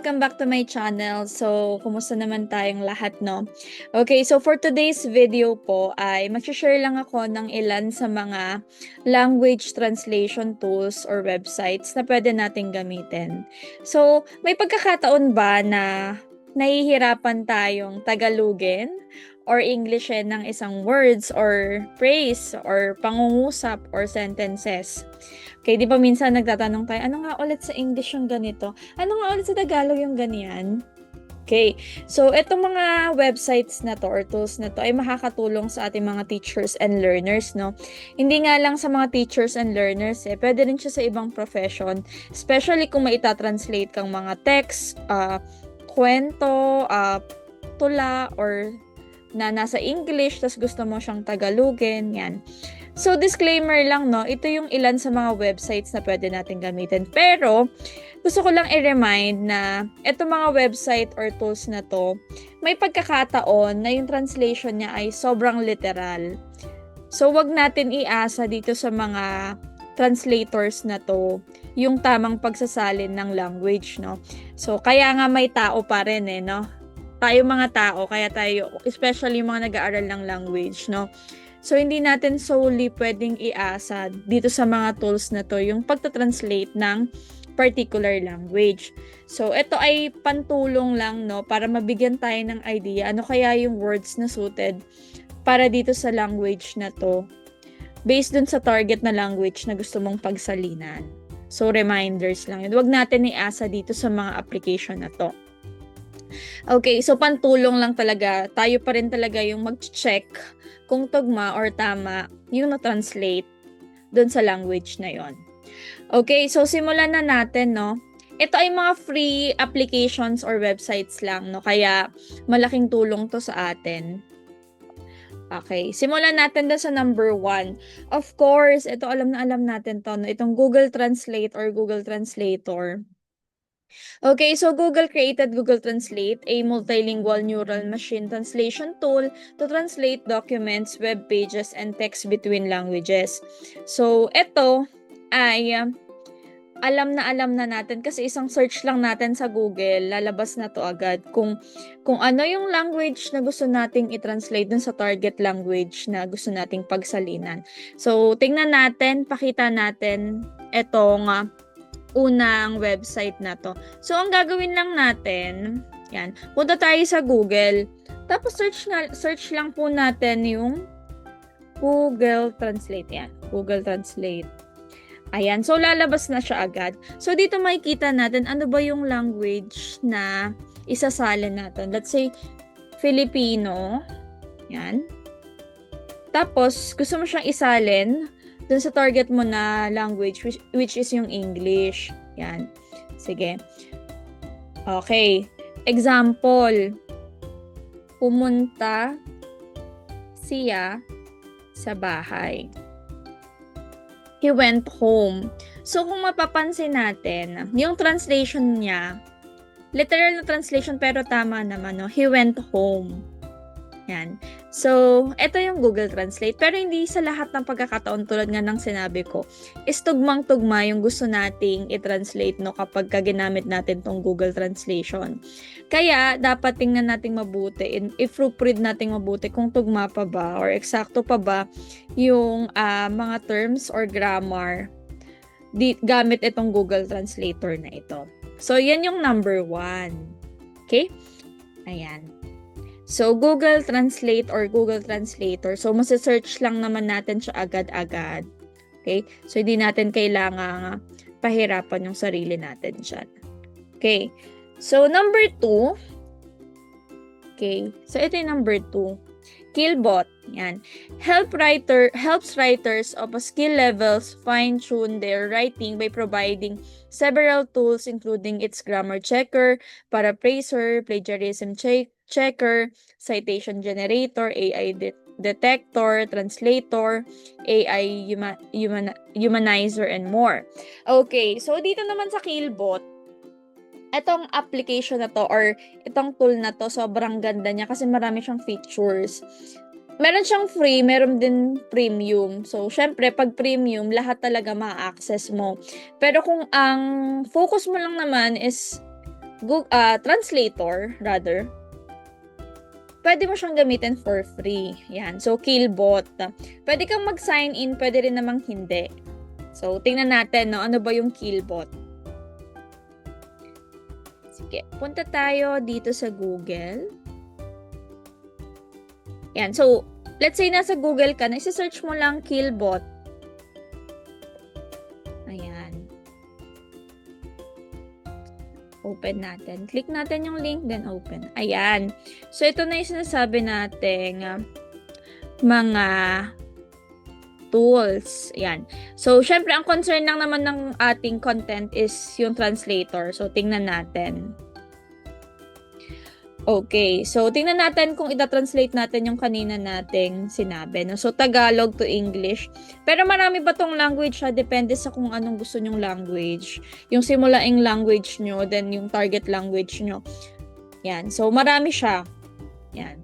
welcome back to my channel. So, kumusta naman tayong lahat, no? Okay, so for today's video po ay mag-share lang ako ng ilan sa mga language translation tools or websites na pwede nating gamitin. So, may pagkakataon ba na nahihirapan tayong Tagalogin or Englishin ng isang words or phrase or pangungusap or sentences? Okay, di ba minsan nagtatanong tayo, ano nga ulit sa English yung ganito? Ano nga ulit sa Tagalog yung ganyan? Okay, so itong mga websites na to or tools na to ay makakatulong sa ating mga teachers and learners, no? Hindi nga lang sa mga teachers and learners, pwede rin siya sa ibang profession, especially kung maita-translate kang mga text, kwento, tula, or na nasa English, tas gusto mo siyang Tagalogin, yan. So, disclaimer lang, no? Ito yung ilan sa mga websites na pwede natin gamitin. Pero, gusto ko lang i-remind na ito mga website or tools na to, may pagkakataon na yung translation niya ay sobrang literal. So, wag natin iasa dito sa mga translators na to yung tamang pagsasalin ng language, no? So, kaya nga may tao pa rin, no? Tayo mga tao, kaya tayo, especially yung mga nag-aaral ng language, no? So, hindi natin solely pwedeng iasa dito sa mga tools na to yung pagta-translate ng particular language. So, ito ay pantulong lang, no, para mabigyan tayo ng idea ano kaya yung words na suited para dito sa language na to based dun sa target na language na gusto mong pagsalinan. So, reminders lang yun. Huwag natin iasa dito sa mga application na to. Okay, so pantulong lang talaga. Tayo pa rin talaga yung mag-check kung tugma or tama yung na-translate dun sa language na yon. Okay, so simulan na natin, no? Ito ay mga free applications or websites lang, no? Kaya malaking tulong to sa atin. Okay, simulan natin na sa number 1. Of course, ito alam na alam natin to, no? Itong Google Translate or Google Translator. Okay, so Google created Google Translate, a multilingual neural machine translation tool to translate documents, web pages, and text between languages. So, ito ay alam na natin kasi isang search lang natin sa Google, lalabas na to agad kung ano yung language na gusto nating i-translate dun sa target language na gusto nating pagsalinan. So, tingnan natin, pakita natin etong unang website na to. So, ang gagawin lang natin, yan, punta tayo sa Google. Tapos, search lang po natin yung Google Translate. Yan, Google Translate. Ayan, so lalabas na siya agad. So, dito makikita natin ano ba yung language na isasalin natin. Let's say, Filipino. Yan. Tapos, gusto mo siyang isalin dun sa target mo na language which is yung English. Yan. Sige. Okay. Example. Pumunta siya sa bahay. He went home. So, kung mapapansin natin, yung translation niya, literal na translation pero tama naman, no? He went home. Yan. So, ito yung Google Translate. Pero hindi sa lahat ng pagkakataon tulad nga ng sinabi ko, is tugmang-tugma yung gusto nating i-translate, no, kapag ginamit natin tong Google Translation. Kaya, dapat tingnan nating mabuti, i-proofread nating mabuti kung tugma pa ba or eksakto pa ba yung mga terms or grammar gamit itong Google Translator na ito. So, yan yung number 1. Okay? Ayan. So, Google Translate or Google Translator. So, masa-search lang naman natin siya agad-agad. Okay? So, hindi natin kailangan pahirapan yung sarili natin dyan. Okay? So, number 2. Okay? So, ito yung number 2. Killbot. Yan. Helps writers of a skill levels fine-tune their writing by providing several tools including its grammar checker, paraphraser, plagiarism checker, citation generator, AI detector, translator, AI humanizer, and more. Okay, so dito naman sa Killbot, etong application na to or itong tool na to, sobrang ganda niya kasi marami siyang features. Meron siyang free, meron din premium. So, syempre, pag premium, lahat talaga ma-access mo. Pero kung ang focus mo lang naman is translator rather, pwede mo siyang gamitin for free. Yan. So, Killbot. Pwede kang mag-sign in, pwede rin namang hindi. So, tingnan natin, no? Ano ba yung Killbot? Sige, punta tayo dito sa Google. Yan. So, let's say nasa Google ka, na isi-search mo lang Killbot. Ayan. Open natin. Click natin yung link, then open. Ayan. So, ito na yung sinasabi nating mga tools. Ayan. So, syempre, ang concern lang naman ng ating content is yung translator. So, tingnan natin. Okay. So, tingnan natin kung ita-translate natin yung kanina nating sinabi. No? So, Tagalog to English. Pero marami ba tong language siya? Depende sa kung anong gusto nyong language. Yung simulaing language nyo, then yung target language nyo. Yan. So, marami siya. Yan.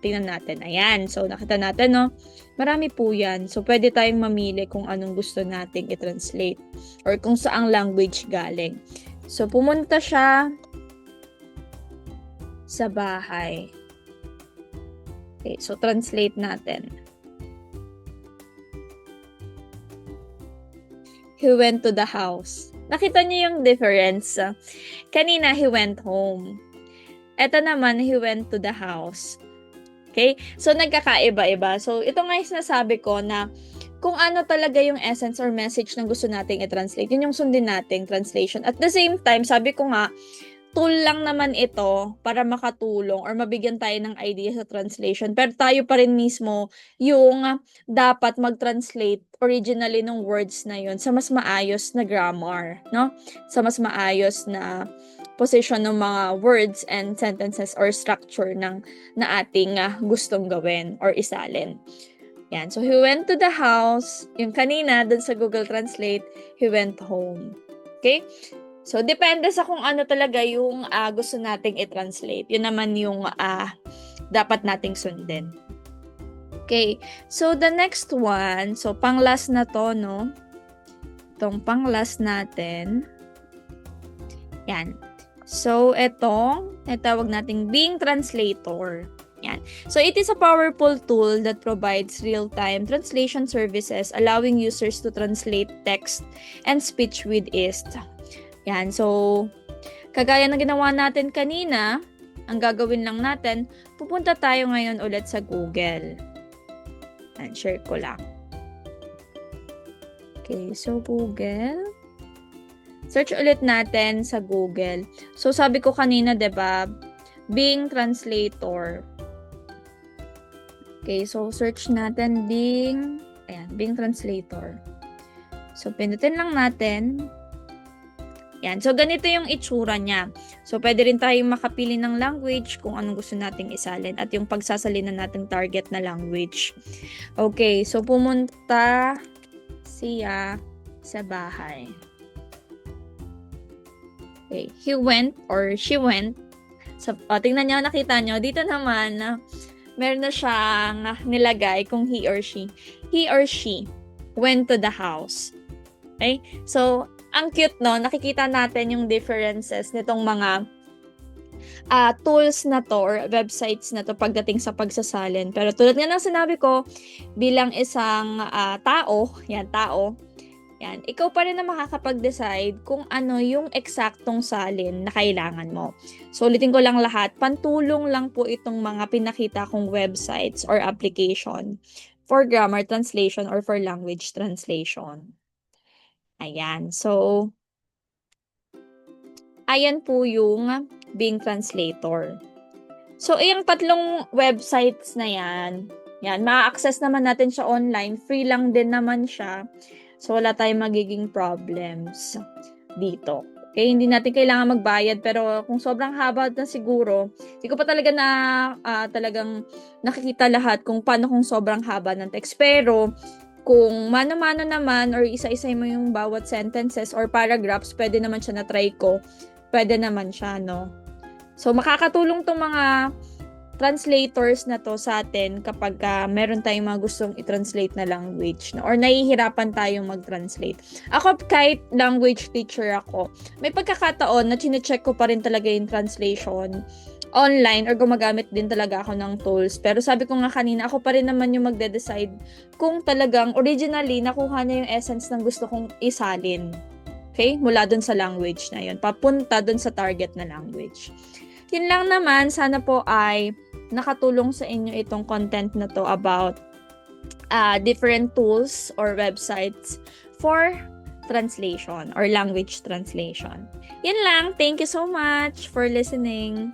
Tingnan natin. Ayan. So, nakita natin, no? Marami po yan. So, pwede tayong mamili kung anong gusto nating i-translate or kung saang language galing. So, pumunta siya sa bahay. Okay, so translate natin. He went to the house. Nakita niyo yung difference? Kanina, he went home. Ito naman, he went to the house. Okay? So, nagkakaiba-iba. So, ito nga yung sinasabi ko na kung ano talaga yung essence or message na gusto nating i-translate, yun yung sundin nating translation. At the same time, sabi ko nga, tool lang naman ito para makatulong or mabigyan tayo ng idea sa translation. Pero tayo pa rin mismo yung dapat mag-translate originally ng words na yun sa mas maayos na grammar, no? Sa mas maayos na position ng mga words and sentences or structure na ating gustong gawin or isalin. Yan. So, he went to the house. Yung kanina, dun sa Google Translate, he went home. Okay? So, depende sa kung ano talaga yung gusto nating i-translate. Yun naman yung dapat nating sundin. Okay. So, the next one. So, pang-last na to, no? Itong pang-last natin. Yan. So, itong natawag nating Bing Translator. Yan. So, it is a powerful tool that provides real-time translation services allowing users to translate text and speech with ease. Yan. So, kagaya ng ginawa natin kanina, ang gagawin lang natin, pupunta tayo ngayon ulit sa Google. Yan, share ko lang. Okay, so Google. Search ulit natin sa Google. So, sabi ko kanina, diba, Bing Translator. Okay, so search natin Bing. Ayan, Bing Translator. So, pindutin lang natin. Yan. So, ganito yung itsura niya. So, pwede rin tayong makapili ng language kung anong gusto nating isalin at yung pagsasalin na nating target na language. Okay. So, pumunta siya sa bahay. Okay. He went or she went. So, tingnan nyo, nakita nyo. Dito naman, meron na siyang nilagay kung he or she. He or she went to the house. Okay? So, ang cute, no? Nakikita natin yung differences nitong mga tools na to or websites na to pagdating sa pagsasalin. Pero tulad nga ng sinabi ko, bilang isang tao, yan, ikaw pa rin na makakapag-decide kung ano yung eksaktong salin na kailangan mo. So, ulitin ko lang lahat, pantulong lang po itong mga pinakita kong websites or application for grammar translation or for language translation. Ayan. So, ayan po yung Bing Translator. So, yung tatlong websites na yan, ma-access naman natin siya online. Free lang din naman siya. So, wala tayong magiging problems dito. Okay, hindi natin kailangan magbayad. Pero kung sobrang haba na siguro, hindi ko pa talaga na talagang nakikita lahat kung paano kung sobrang haba ng text. Pero, kung mano-mano naman or isa-isa mo yung bawat sentences or paragraphs, pwede naman siya na-try ko. Pwede naman siya, no? So, makakatulong tong mga translators na to sa atin kapag meron tayong mga gustong i-translate na language, no? Or nahihirapan tayong mag-translate. Ako, kahit language teacher ako, may pagkakataon na chine-check ko pa rin talaga yung translation online or gumagamit din talaga ako ng tools. Pero sabi ko nga kanina, ako pa rin naman yung magde-decide kung talagang originally nakuha niya yung essence ng gusto kong isalin. Okay? Mula dun sa language na yun. Papunta dun sa target na language. Yun lang naman, sana po ay nakatulong sa inyo itong content na to about different tools or websites for translation or language translation. Yun lang. Thank you so much for listening.